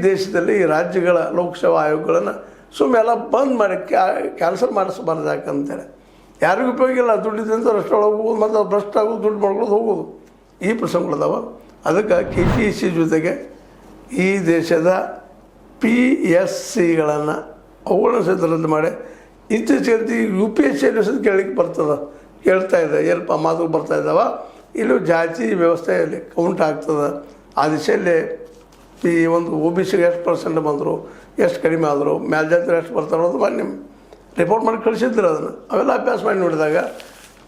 ದೇಶದಲ್ಲಿ ಈ ರಾಜ್ಯಗಳ ಲೋಕಸೇವಾ ಆಯೋಗಗಳನ್ನು ಸುಮ್ಮೆಲ್ಲ ಬಂದ್ ಮಾಡಿ ಕ್ಯಾನ್ಸಲ್ ಮಾಡಿಸ್ಬಾರ್ದು. ಯಾಕಂತೇಳಿ ಯಾರಿಗೂ ಉಪಯೋಗ ಇಲ್ಲ, ದುಡ್ಡಿದ್ದಂತ ಅಷ್ಟೊಳಗೆ ಹೋಗೋದು ಮತ್ತು ಭ್ರಷ್ಟ ಆಗೋದು, ದುಡ್ಡು ಮಾಡ್ಕೊಳ್ಳೋದು ಹೋಗೋದು, ಈ ಪ್ರಸಂಗಗಳದಾವ. ಅದಕ್ಕೆ KPSC ಜೊತೆಗೆ ಈ ದೇಶದ PSCಗಳನ್ನು ಅವುಗಳನ್ನ ಸಹಿತ ರದ್ದು ಮಾಡಿ ಇತ್ತೀಚೆಗೆ UPSC ಸಹಿತ ಕೇಳ್ತಾ ಇದೆ, ಏನಪ್ಪ ಮಾತು ಬರ್ತಾ ಇದ್ದಾವೆ. ಇಲ್ಲೂ ಜಾತಿ ವ್ಯವಸ್ಥೆಯಲ್ಲಿ ಕೌಂಟ್ ಆಗ್ತದೆ. ಆ ದಿಶೆಯಲ್ಲಿ ಈ ಒಂದು OBCಗೆ ಎಷ್ಟು % ಬಂದರು, ಎಷ್ಟು ಕಡಿಮೆ ಆದರು, ಮೇಲ್ಜಾತಿ ಎಷ್ಟು ಬರ್ತಾರೆ ಅನ್ನೋದು ಮೊನ್ನೆ ರಿಪೋರ್ಟ್ ಮಾಡಿ ಕಳಿಸಿದ್ರು. ಅದನ್ನು ಅವೆಲ್ಲ ಅಭ್ಯಾಸ ಮಾಡಿ ನೋಡಿದಾಗ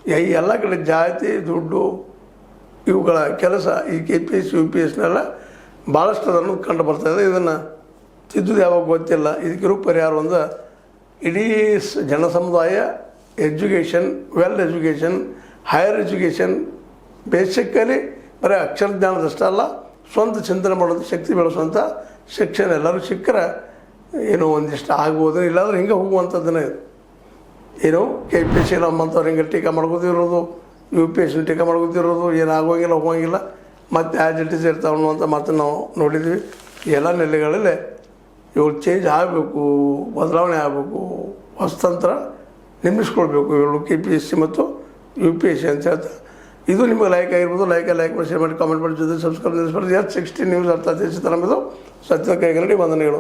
ಈ ಎಲ್ಲ ಕಡೆ ಜಾತಿ, ದುಡ್ಡು ಇವುಗಳ ಕೆಲಸ ಈ KPSC UPSCನೆಲ್ಲ ಭಾಳಷ್ಟು ಅದನ್ನು ಕಂಡು ಬರ್ತಾಯಿದೆ. ಇದನ್ನು ತಿದ್ದುದು ಯಾವಾಗ ಗೊತ್ತಿಲ್ಲ. ಇದಕ್ಕಿರೋ ಪರಿಹಾರ ಒಂದು ಇಡೀ ಜನ ಸಮುದಾಯ education, well education, higher education, basically ಬರೀ ಅಕ್ಷರ ಜ್ಞಾನದಷ್ಟೇ ಅಲ್ಲ, ಸ್ವಂತ ಚಿಂತನೆ ಮಾಡೋದು, ಶಕ್ತಿ ಬೆಳೆಸುವಂಥ ಶಿಕ್ಷಣ ಎಲ್ಲರೂ ಸಿಕ್ಕರೆ ಏನೋ ಒಂದಿಷ್ಟು ಆಗ್ಬೋದು. ಇಲ್ಲಾಂದ್ರೆ ಹಿಂಗೆ ಹೋಗುವಂಥದ್ದನ್ನೇ ಏನು KPSC ನಮ್ಮಂಥವ್ರು ಹಿಂಗೆ ಟೀಕಾ ಮಾಡ್ಕೋತಿರೋದು, UPSC ಟೀಕಾ ಮಾಡ್ಕೋತಿರೋದು, ಏನು ಆಗೋಂಗಿಲ್ಲ ಹೋಗೋಂಗಿಲ್ಲ, ಮತ್ತು ಆ್ಯಸ್ ಇಟ್ ಈಸ್ ಇರ್ತಾವೆ ಅನ್ನುವಂಥ ಮಾತನ್ನು ನಾವು ನೋಡಿದ್ವಿ. ಎಲ್ಲ ನೆಲೆಗಳಲ್ಲಿ ಇವ್ರು ಚೇಂಜ್ ಆಗಬೇಕು, ಬದಲಾವಣೆ ಆಗಬೇಕು, ಹೊಸತಂತ್ರ ನಿರ್ಮಿಸ್ಕೊಳ್ಬೇಕು ಇವರು KPSC ಮತ್ತು UPSC ಅಂತ ಹೇಳ್ತಾ. ಇದು ನಿಮಗೆ ಲೈಕ್ ಆಗಿರ್ಬೋದು. ಲೈಕ್ ಮಾಡಿ, ಶೇರ್ ಮಾಡಿ, ಕಾಮೆಂಟ್ ಮಾಡಿ, ಜೊತೆ ಸಬ್ಸ್ಕ್ರೈಬ್ ಮಾಡಿ. S16 ನ್ಯೂಸ್ ಅರ್ಥ ದೇಶ ನಮ್ಮದು ಸತ್ಯ ಕೈಗನ್ನಡಿ ವಂದನೆಗಳು.